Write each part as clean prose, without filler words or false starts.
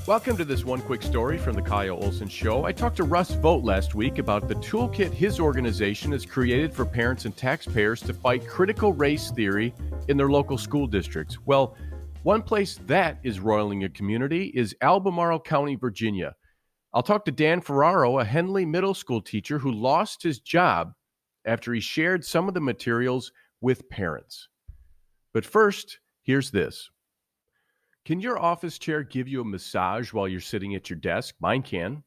Welcome to this one quick story from the Kyle Olson Show. I talked to Russ Vogt last week about the toolkit his organization has created for parents and taxpayers to fight critical race theory in their local school districts. Well, one place that is roiling a community is Albemarle County, Virginia. I'll talk to Dan Ferraro, a Henley Middle School teacher who lost his job after he shared some of the materials with parents. But first, here's this. Can your office chair give you a massage while you're sitting at your desk? Mine can.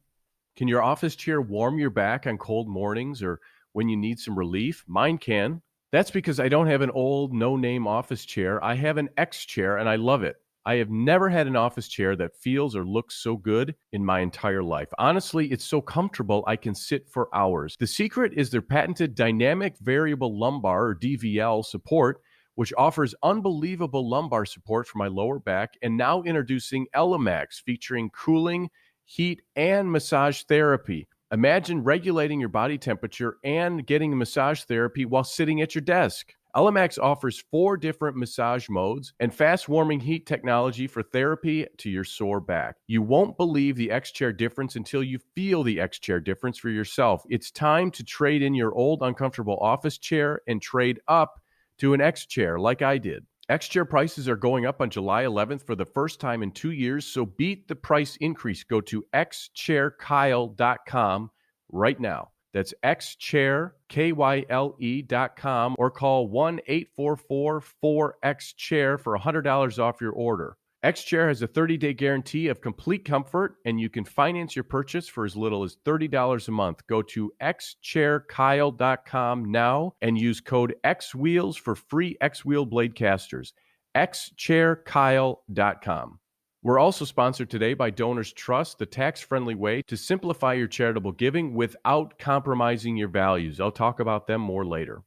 Can your office chair warm your back on cold mornings or when you need some relief? Mine can. That's because I don't have an old, no-name office chair. I have an X chair, and I love it. I have never had an office chair that feels or looks so good in my entire life. Honestly, it's so comfortable I can sit for hours. The secret is their patented dynamic variable lumbar, or DVL, support, which offers unbelievable lumbar support for my lower back, and now introducing Elemax, featuring cooling, heat, and massage therapy. Imagine regulating your body temperature and getting massage therapy while sitting at your desk. Elemax offers 4 different massage modes and fast warming heat technology for therapy to your sore back. You won't believe the X-Chair difference until you feel the X-Chair difference for yourself. It's time to trade in your old uncomfortable office chair and trade up to an X-Chair like I did. X-Chair prices are going up on July 11th for the first time in 2 years, so beat the price increase. Go to xchairkyle.com right now. That's xchairkyle.com or call 1-844-4XChair for $100 off your order. X-Chair has a 30-day guarantee of complete comfort, and you can finance your purchase for as little as $30 a month. Go to xchairkyle.com now and use code XWheels for free X-Wheel blade casters. xchairkyle.com. We're also sponsored today by Donors Trust, the tax-friendly way to simplify your charitable giving without compromising your values. I'll talk about them more later.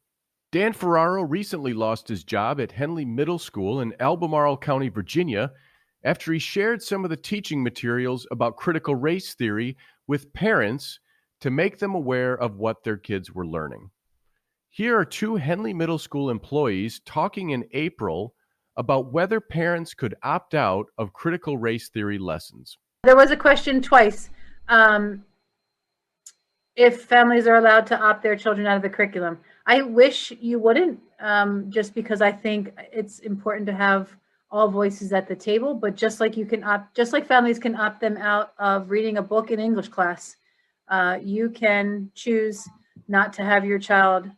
Dan Ferraro recently lost his job at Henley Middle School in Albemarle County, Virginia, after he shared some of the teaching materials about critical race theory with parents to make them aware of what their kids were learning. Here are 2 Henley Middle School employees talking in April about whether parents could opt out of critical race theory lessons. There was a question twice. If families are allowed to opt their children out of the curriculum. I wish you wouldn't, just because I think it's important to have all voices at the table, but just like families can opt them out of reading a book in English class, you can choose not to have your child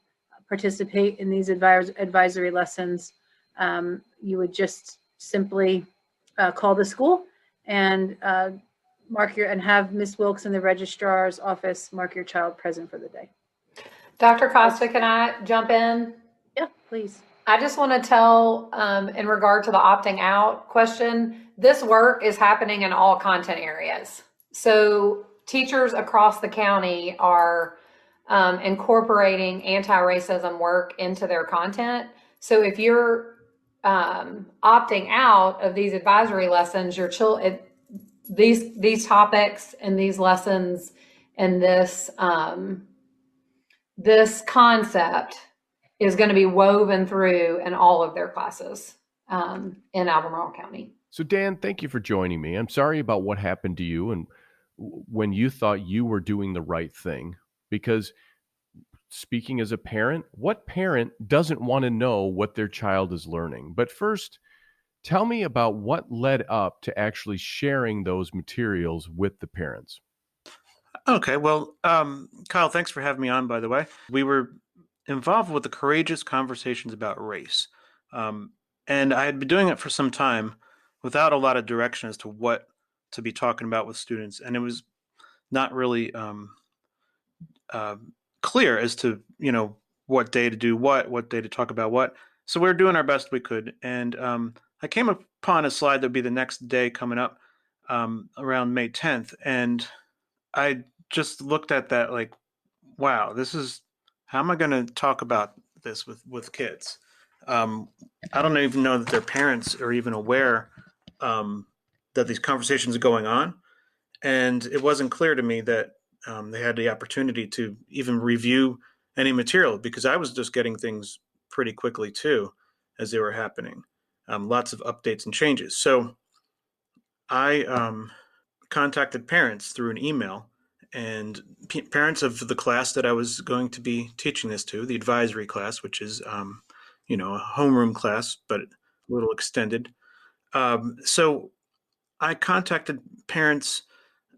participate in these advisory lessons. You would just simply call the school and have Ms. Wilkes in the registrar's office mark your child present for the day. Dr. Costa, can I jump in? Yeah, please. I just want to tell, in regard to the opting out question, this work is happening in all content areas. So teachers across the county are incorporating anti-racism work into their content. So if you're opting out of these advisory lessons, these topics and these lessons and this concept is going to be woven through in all of their classes in Albemarle County. So Dan, thank you for joining me. I'm sorry about what happened to you and when you thought you were doing the right thing, because speaking as a parent, what parent doesn't want to know what their child is learning? But first, tell me about what led up to actually sharing those materials with the parents. Okay, well, Kyle, thanks for having me on, by the way. We were involved with the Courageous Conversations About Race. And I had been doing it for some time without a lot of direction as to what to be talking about with students. And it was not really clear as to, what day to do what day to talk about what. So we were doing our best we could. And I came upon a slide that would be the next day coming up around May 10th. And I just looked at that like, wow, how am I going to talk about this with kids? I don't even know that their parents are even aware that these conversations are going on. And it wasn't clear to me that they had the opportunity to even review any material, because I was just getting things pretty quickly too as they were happening. Lots of updates and changes. So I contacted parents through an email, and parents of the class that I was going to be teaching this to, the advisory class, which is, a homeroom class, but a little extended. So I contacted parents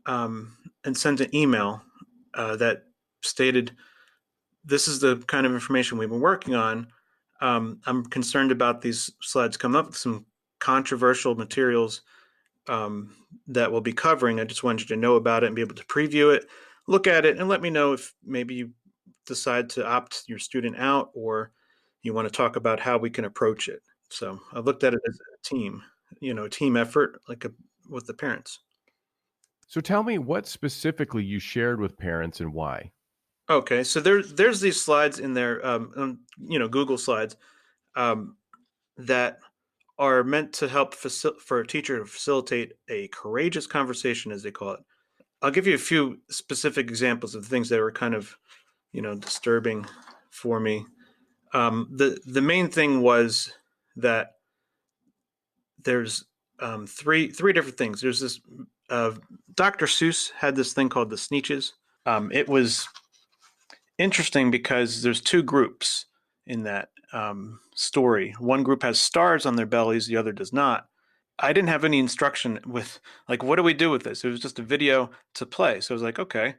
and sent an email that stated, this is the kind of information we've been working on. I'm concerned about these slides coming up with some controversial materials that we'll be covering. I just wanted you to know about it and be able to preview it, look at it, and let me know if maybe you decide to opt your student out or you want to talk about how we can approach it. So I looked at it as a team, team effort, with the parents. So tell me what specifically you shared with parents and why. Okay, so there's these slides in there, Google slides that are meant to help for a teacher to facilitate a courageous conversation, as they call it. I'll give you a few specific examples of things that were kind of, disturbing for me. The main thing was that there's three different things. There's this Dr. Seuss had this thing called the Sneetches. It was interesting because there's two groups in that story. One group has stars on their bellies, the other does not. I didn't have any instruction with, what do we do with this? It was just a video to play. So I was like, okay.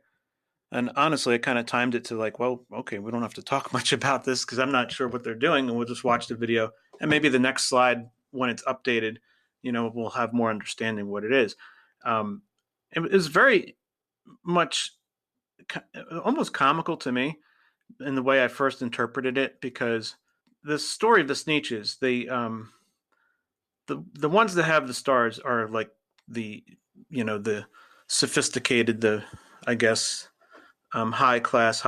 And honestly, I kind of timed it to well, okay, we don't have to talk much about this because I'm not sure what they're doing, and we'll just watch the video. And maybe the next slide, when it's updated, we'll have more understanding what it is. It was very much almost comical to me in the way I first interpreted it, because the story of the Sneetches, the ones that have the stars are the sophisticated, I guess, high class,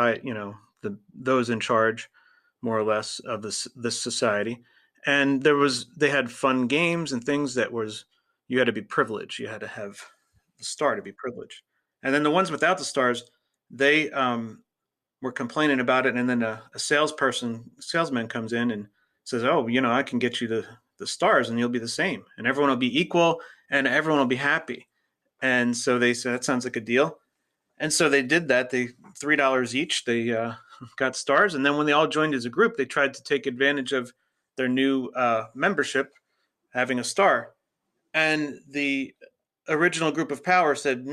those in charge, more or less, of this society. And they had fun games and things that you had to be privileged. You had to have the star to be privileged. And then the ones without the stars, they were complaining about it. And then a salesman comes in and says, oh, I can get you the stars and you'll be the same. And everyone will be equal and everyone will be happy. And so they said, that sounds like a deal. And so they did that. They $3 each. They got stars. And then when they all joined as a group, they tried to take advantage of their new membership having a star. And the original group of power said,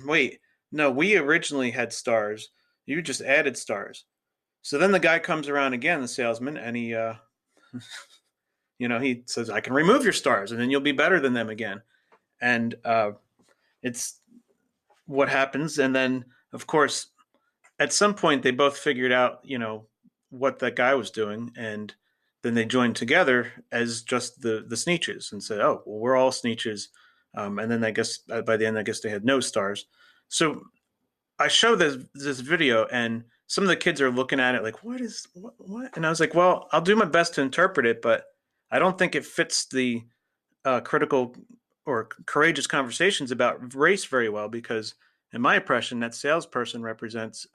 wait, no, we originally had stars. You just added stars. So then the guy comes around again, the salesman, and he, he says, I can remove your stars and then you'll be better than them again. And it's what happens. And then, of course, at some point they both figured out, what that guy was doing. And then they joined together as just the Sneetches and said, oh, well, we're all Sneetches. And then I guess by the end, they had no stars. So I show this video and some of the kids are looking at it like, what? And I was like, well, I'll do my best to interpret it, but I don't think it fits the critical or courageous conversations about race very well, because in my impression, that salesperson represents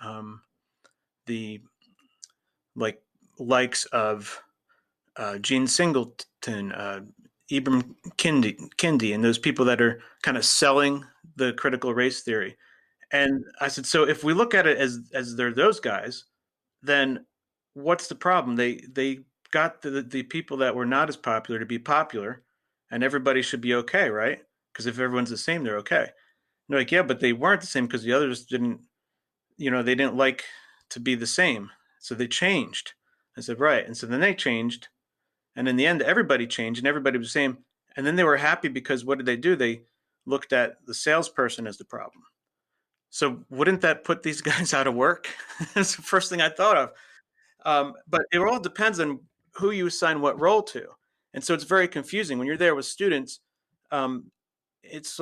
the likes of Gene Singleton, Ibram Kendi, and those people that are kind of selling the critical race theory. And I said, so if we look at it as they're those guys, then what's the problem? They got the people that were not as popular to be popular, and everybody should be okay, right? Because if everyone's the same, they're okay. And they're like, yeah, but they weren't the same because the others didn't, they didn't like to be the same. So they changed. I said, right. And so then they changed. And in the end, everybody changed and everybody was the same. And then they were happy because what did they do? They looked at the salesperson as the problem. So wouldn't that put these guys out of work? That's the first thing I thought of. But it all depends on who you assign what role to. And so it's very confusing. When you're there with students, it's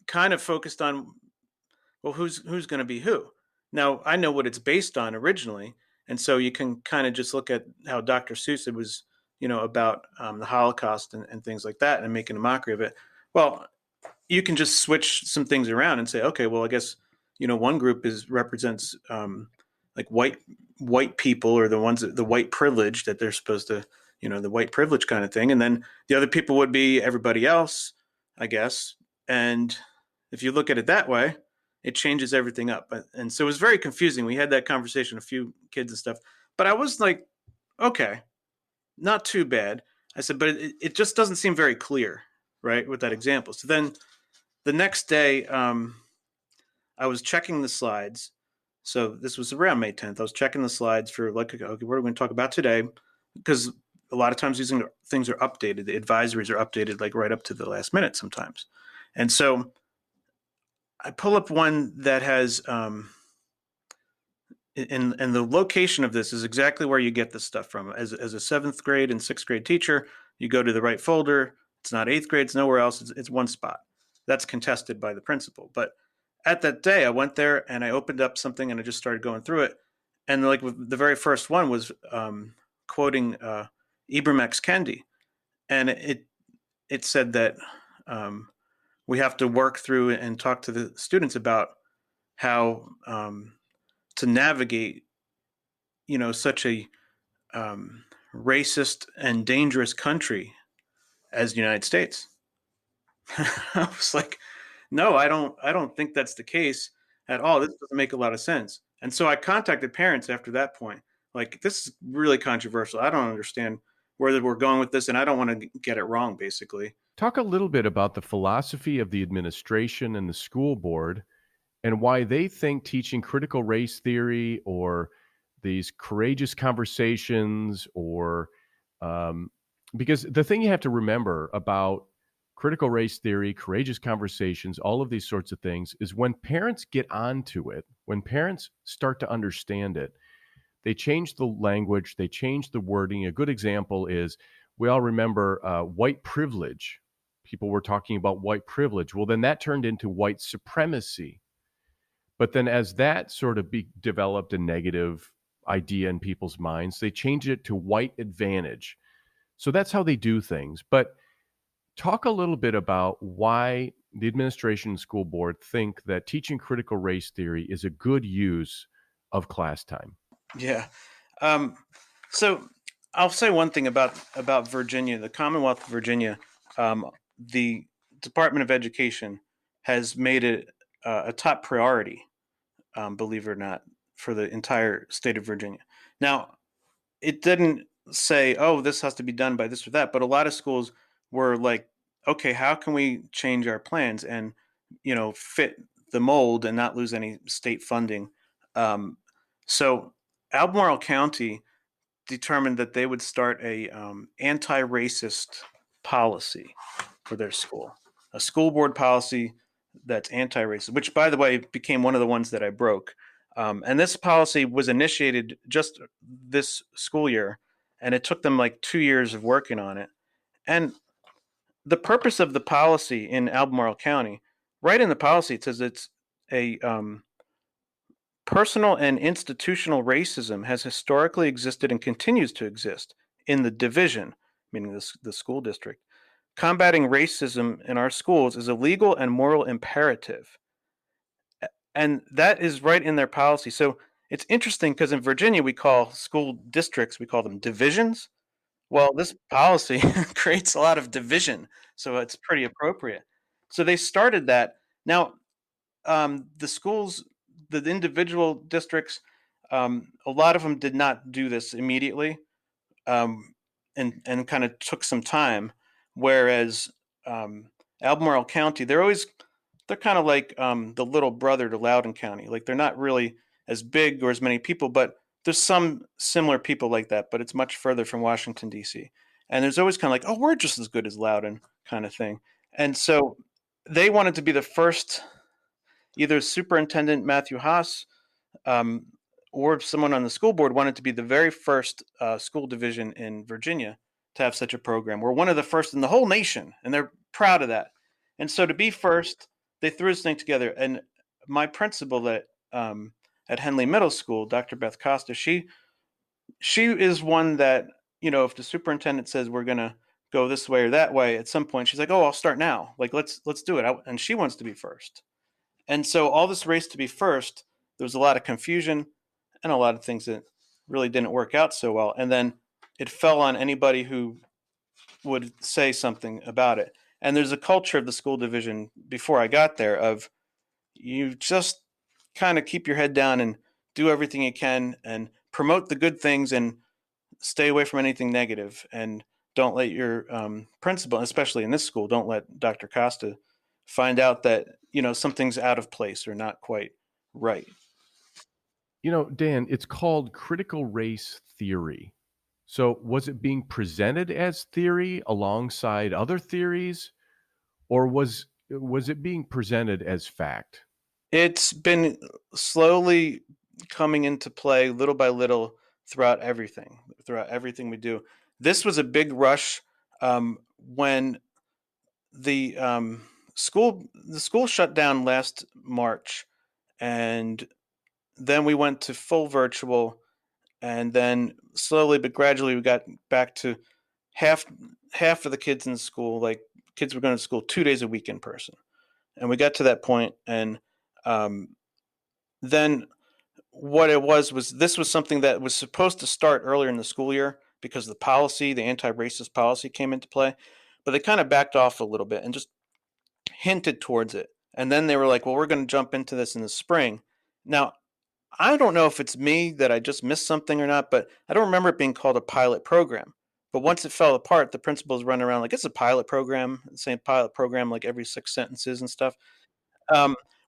kind of focused on, well, who's going to be who? Now, I know what it's based on originally. And so you can kind of just look at how Dr. Seuss, it was, about the Holocaust and things like that and making a mockery of it. Well, you can just switch some things around and say, okay, well, I guess, one group represents white people, or the ones the white privilege that they're supposed to, the white privilege kind of thing. And then the other people would be everybody else, I guess. And if you look at it that way, it changes everything up. And so it was very confusing. We had that conversation, a few kids and stuff, but I was like, okay, not too bad. I said, but it just doesn't seem very clear, right, with that example. So then the next day, I was checking the slides. So this was around May 10th. I was checking the slides for like, okay, what are we going to talk about today? Because a lot of times these things are updated. The advisories are updated like right up to the last minute sometimes. And so I pull up one that has, and the location of this is exactly where you get this stuff from. As a 7th grade and 6th grade teacher, you go to the right folder. It's not 8th grade. It's nowhere else. It's one spot. That's contested by the principal. But at that day, I went there and I opened up something and I just started going through it. And like the very first one was quoting Ibram X. Kendi. And it said that we have to work through and talk to the students about how to navigate, such a racist and dangerous country as the United States. I was like, no, I don't think that's the case at all. This doesn't make a lot of sense. And so I contacted parents after that point. Like, this is really controversial. I don't understand where we're going with this, and I don't want to get it wrong, basically. Talk a little bit about the philosophy of the administration and the school board and why they think teaching critical race theory or these courageous conversations or because the thing you have to remember about critical race theory, courageous conversations, all of these sorts of things is when parents get onto it, when parents start to understand it, they change the language, they change the wording. A good example is we all remember white privilege. People were talking about white privilege. Well, then that turned into white supremacy. But then as that sort of developed a negative idea in people's minds, they changed it to white advantage. So that's how they do things. But talk a little bit about why the administration and school board think that teaching critical race theory is a good use of class time. Yeah. So I'll say one thing about Virginia, the Commonwealth of Virginia. The Department of Education has made it a top priority, believe it or not, for the entire state of Virginia. Now, it didn't say, oh, this has to be done by this or that, but a lot of schools were like, okay, how can we change our plans and, fit the mold and not lose any state funding? So Albemarle County determined that they would start a anti-racist policy for their school, a school board policy that's anti-racist, which, by the way, became one of the ones that I broke. And this policy was initiated just this school year, and it took them like 2 years of working on it. And the purpose of the policy in Albemarle County, right in the policy, it says it's a personal and institutional racism has historically existed and continues to exist in the division, meaning the school district. Combating racism in our schools is a legal and moral imperative. And that is right in their policy. So it's interesting because in Virginia, we call school districts, we call them divisions. Well, this policy creates a lot of division, so it's pretty appropriate. So they started that. Now, the schools, the individual districts, a lot of them did not do this immediately, and kind of took some time. Whereas Albemarle County, they're kind of like the little brother to Loudoun County. Like, they're not really as big or as many people, but there's some similar people like that, but it's much further from Washington, D.C. And there's always kind of like, oh, we're just as good as Loudoun kind of thing. And so they wanted to be the first, either Superintendent Matthew Haas or someone on the school board wanted to be the very first school division in Virginia to have such a program. We're one of the first in the whole nation, and they're proud of that. And so to be first, they threw this thing together. And my principal at Henley Middle School, Dr. Beth Costa, she is one that, if the superintendent says we're going to go this way or that way, at some point she's like, oh, I'll start now. Like, let's do it. And she wants to be first. And so all this race to be first, there was a lot of confusion and a lot of things that really didn't work out so well. And then it fell on anybody who would say something about it. And there's a culture of the school division before I got there of you just kind of keep your head down and do everything you can and promote the good things and stay away from anything negative, and don't let your principal, especially in this school, don't let Dr. Costa find out that something's out of place or not quite right. Dan, it's called critical race theory. So was it being presented as theory alongside other theories, or was it being presented as fact? It's been slowly coming into play little by little throughout everything we do. This was a big rush when the school shut down last March, and then we went to full virtual, and then slowly but gradually we got back to half of the kids in school. Like, kids were going to school 2 days a week in person, and we got to that point, and then what it was this was something that was supposed to start earlier in the school year because the anti-racist policy came into play, but they kind of backed off a little bit and just hinted towards it. And then they were like, well, we're going to jump into this in the spring. Now, I don't know if it's me that I just missed something or not, but I don't remember it being called a pilot program. But once it fell apart, the principals running around like, it's a pilot program, saying pilot program like every 6 sentences and stuff.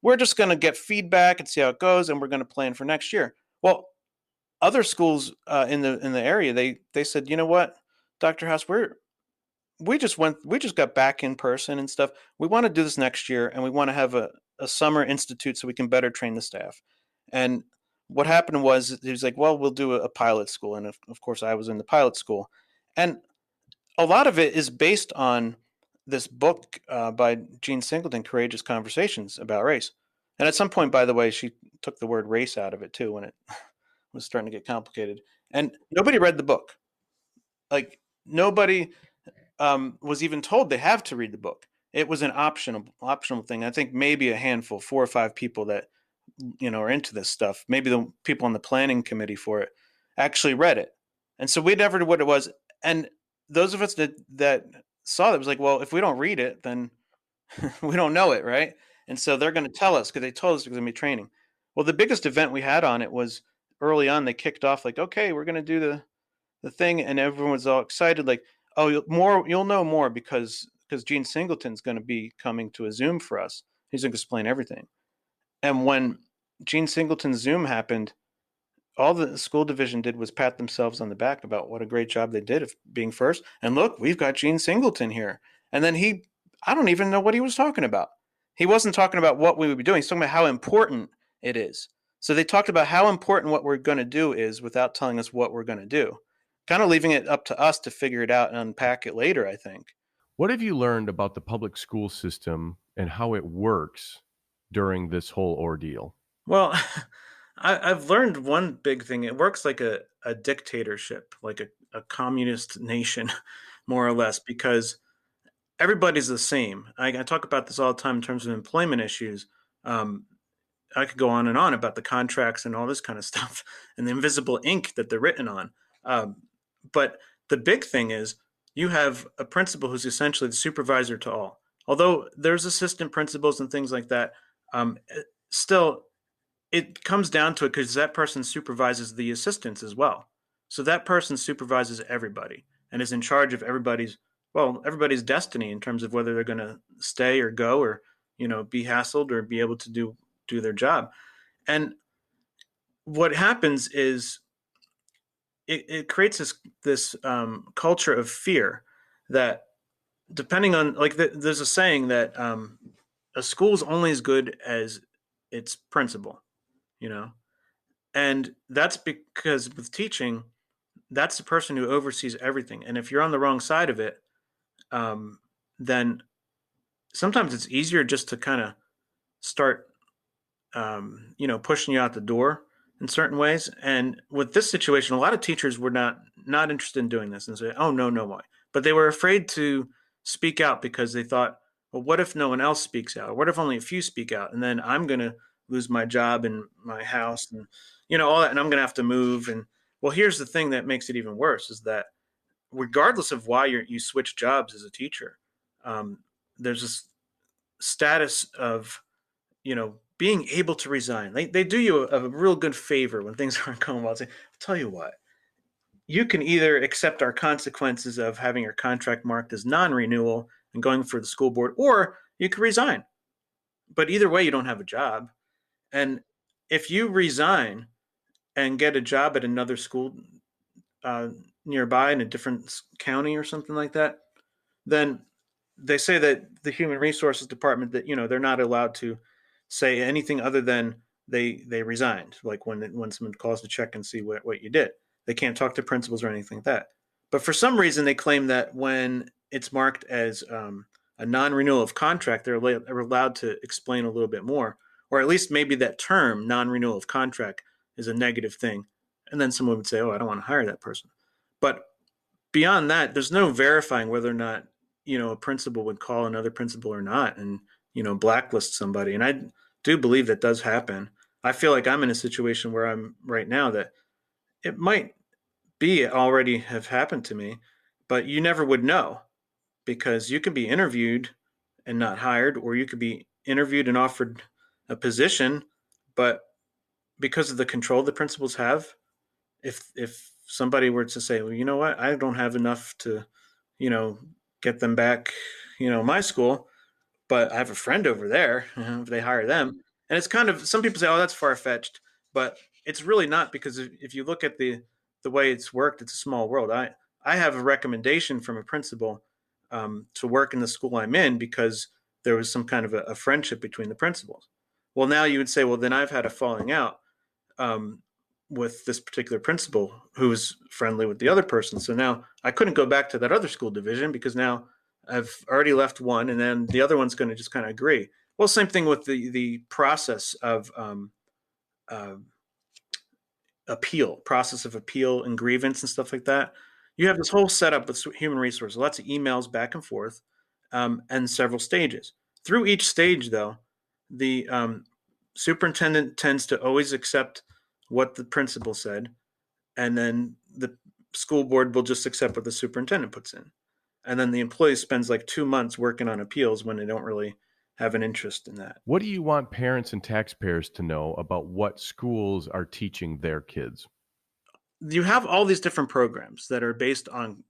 We're just going to get feedback and see how it goes, and we're going to plan for next year. Well, other schools in the area, they said, you know what, Dr. House, we just got back in person and stuff. We want to do this next year, and we want to have a summer institute so we can better train the staff. And what happened was, he was like, well, we'll do a pilot school. And of course, I was in the pilot school. And a lot of it is based on this book by Jean Singleton, Courageous Conversations About Race. And at some point, by the way, she took the word race out of it too when it was starting to get complicated. And nobody read the book. Like, nobody was even told they have to read the book. It was an optional thing. I think maybe a handful, 4 or 5 people that are into this stuff. Maybe the people on the planning committee for it actually read it. And so we never knew what it was. And those of us that saw it was like, well, if we don't read it, then we don't know it, right? And so they're going to tell us because they told us there's going to be training. Well, the biggest event we had on it was early on. They kicked off like, okay, we're going to do the thing, and everyone was all excited. Like, oh, you'll know more because Gene Singleton's going to be coming to a Zoom for us. He's going to explain everything. And when Gene Singleton's Zoom happened, all the school division did was pat themselves on the back about what a great job they did of being first. And look, we've got Gene Singleton here. And then I don't even know what he was talking about. He wasn't talking about what we would be doing. He's talking about how important it is. So they talked about how important what we're going to do is without telling us what we're going to do, kind of leaving it up to us to figure it out and unpack it later, I think. What have you learned about the public school system and how it works during this whole ordeal? Well, I've learned one big thing. It works like a dictatorship, like a communist nation, more or less, because everybody's the same. I talk about this all the time in terms of employment issues. I could go on and on about the contracts and all this kind of stuff and the invisible ink that they're written on. But the big thing is you have a principal who's essentially the supervisor to all. Although there's assistant principals and things like that, still it comes down to it because that person supervises the assistants as well. So that person supervises everybody and is in charge of everybody's destiny in terms of whether they're going to stay or go or, be hassled or be able to do their job. And what happens is it creates this culture of fear that depending on, like, there's a saying that a school is only as good as its principal, and that's because with teaching, that's the person who oversees everything. And if you're on the wrong side of it, then sometimes it's easier just to kind of start, pushing you out the door in certain ways. And with this situation, a lot of teachers were not interested in doing this and say, oh, no, why? But they were afraid to speak out because they thought, well, what if no one else speaks out? Or what if only a few speak out? And then I'm going to lose my job and my house and, all that. And I'm going to have to move. And well, here's the thing that makes it even worse is that regardless of why you switch jobs as a teacher, there's this status of, being able to resign. They do you a real good favor when things aren't going well. Say, I'll tell you what, you can either accept our consequences of having your contract marked as non-renewal and going for the school board, or you can resign. But either way, you don't have a job. And if you resign and get a job at another school nearby in a different county or something like that, then they say that the human resources department, that they're not allowed to say anything other than they resigned. Like when someone calls to check and see what you did, they can't talk to principals or anything like that. But for some reason, they claim that when it's marked as a non-renewal of contract, they're allowed to explain a little bit more, or at least maybe that term non-renewal of contract is a negative thing. And then someone would say, oh, I don't want to hire that person. But beyond that, there's no verifying whether or not, a principal would call another principal or not and, blacklist somebody. And I do believe that does happen. I feel like I'm in a situation where I'm right now that it might be already have happened to me, but you never would know, because you could be interviewed and not hired, or you could be interviewed and offered a position, but because of the control the principals have, if somebody were to say, well, you know what, I don't have enough to, get them back, my school, but I have a friend over there, if they hire them. And it's kind of, some people say, oh, that's far-fetched, but it's really not, because if you look at the way it's worked, it's a small world. I have a recommendation from a principal to work in the school I'm in because there was some kind of a friendship between the principals. Well, now you would say, well, then I've had a falling out with this particular principal who was friendly with the other person. So now I couldn't go back to that other school division because now I've already left one, and then the other one's going to just kind of agree. Well, same thing with the process of process of appeal and grievance and stuff like that. You have this whole setup with human resources, lots of emails back and forth, and several stages. Through each stage, though, the superintendent tends to always accept what the principal said, and then the school board will just accept what the superintendent puts in. And then the employee spends like 2 months working on appeals when they don't really have an interest in that. What do you want parents and taxpayers to know about what schools are teaching their kids? You have all these different programs that are based on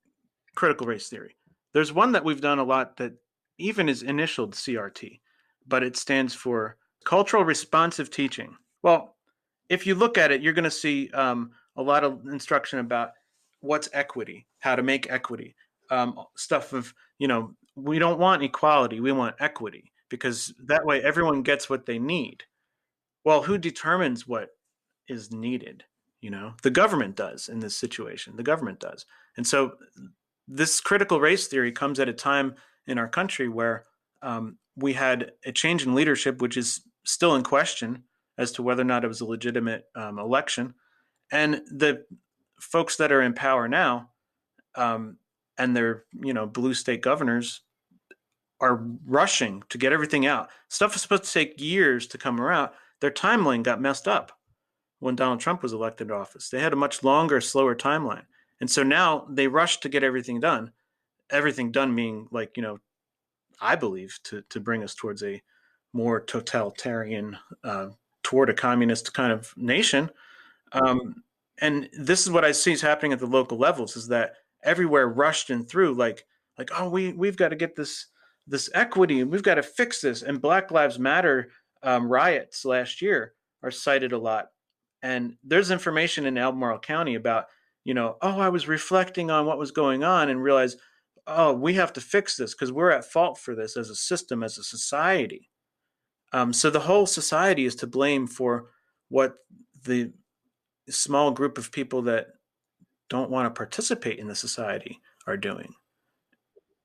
critical race theory. There's one that we've done a lot that even is initialed CRT, but it stands for Cultural Responsive Teaching. Well, if you look at it, you're going to see a lot of instruction about what's equity, how to make equity, stuff of, we don't want equality, we want equity, because that way everyone gets what they need. Well, who determines what is needed? The government does in this situation. The government does. And so this critical race theory comes at a time in our country where we had a change in leadership, which is still in question as to whether or not it was a legitimate election. And the folks that are in power now, and their blue state governors, are rushing to get everything out. Stuff is supposed to take years to come around. Their timeline got messed up when Donald Trump was elected to office. They had a much longer, slower timeline. And so now they rush to get everything done. Everything done meaning, like, I believe to bring us towards a more totalitarian, toward a communist kind of nation. And this is what I see is happening at the local levels, is that everywhere rushed and through like, oh, we've got to get this equity, and we've got to fix this. And Black Lives Matter riots last year are cited a lot. And there's information in Albemarle County about, oh, I was reflecting on what was going on and realized, oh, we have to fix this because we're at fault for this as a system, as a society. So the whole society is to blame for what the small group of people that don't want to participate in the society are doing.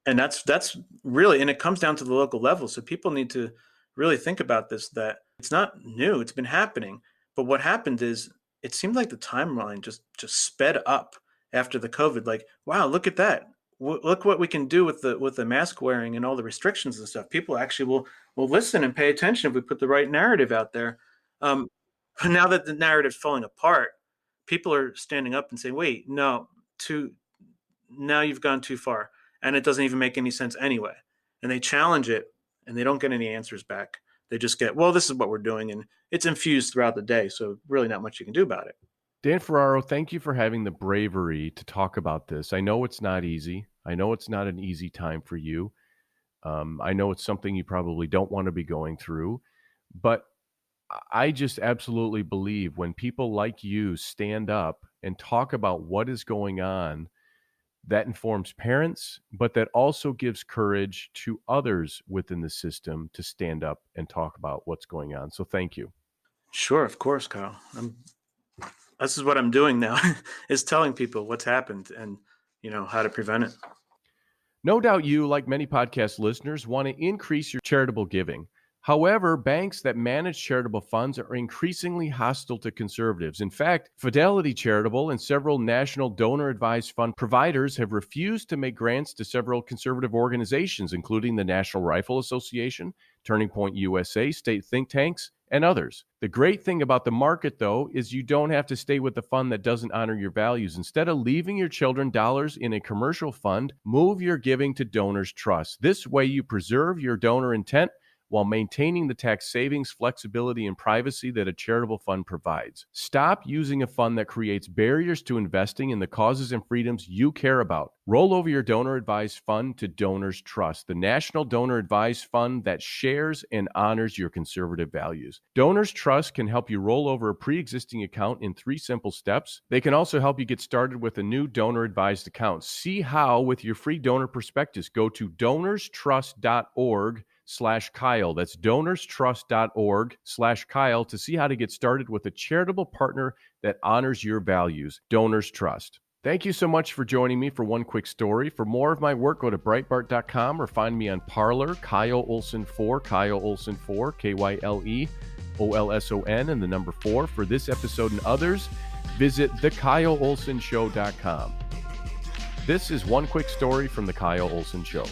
And that's really, and it comes down to the local level. So people need to really think about this, that it's not new, it's been happening. But what happened is it seemed like the timeline just sped up after the COVID. Like, wow, look at that. Look what we can do with the mask wearing and all the restrictions and stuff. People actually will listen and pay attention if we put the right narrative out there. Now that the narrative's falling apart, people are standing up and saying, wait, no, now you've gone too far. And it doesn't even make any sense anyway. and they challenge it and they don't get any answers back. They just get, well, this is what we're doing. And it's infused throughout the day. So really not much you can do about it. Dan Ferraro, thank you for having the bravery to talk about this. I know it's not easy. I know it's not an easy time for you. I know it's something you probably don't want to be going through, but I just absolutely believe when people like you stand up and talk about what is going on, that informs parents, but that also gives courage to others within the system to stand up and talk about what's going on. So thank you. Sure, of course, Kyle. This is what I'm doing now, is telling people what's happened and, how to prevent it. No doubt you, like many podcast listeners, want to increase your charitable giving. However, banks that manage charitable funds are increasingly hostile to conservatives. In fact, Fidelity Charitable and several national donor-advised fund providers have refused to make grants to several conservative organizations, including the National Rifle Association, Turning Point USA, state think tanks, and others. The great thing about the market, though, is you don't have to stay with the fund that doesn't honor your values. Instead of leaving your children dollars in a commercial fund, move your giving to Donors Trust. This way you preserve your donor intent while maintaining the tax savings, flexibility, and privacy that a charitable fund provides. Stop using a fund that creates barriers to investing in the causes and freedoms you care about. Roll over your donor-advised fund to Donors Trust, the national donor-advised fund that shares and honors your conservative values. Donors Trust can help you roll over a pre-existing account in 3 simple steps. They can also help you get started with a new donor-advised account. See how with your free donor prospectus. Go to donorstrust.org/Kyle. That's donorstrust.org/Kyle to see how to get started with a charitable partner that honors your values. Donors Trust. Thank you so much for joining me for One Quick Story. For more of my work, go to Breitbart.com or find me on Parler, Kyle Olson 4, Kyle Olson 4, KYLEOLSON, and the number 4. For this episode and others, visit thekyleolsonshow.com. This is One Quick Story from The Kyle Olson Show.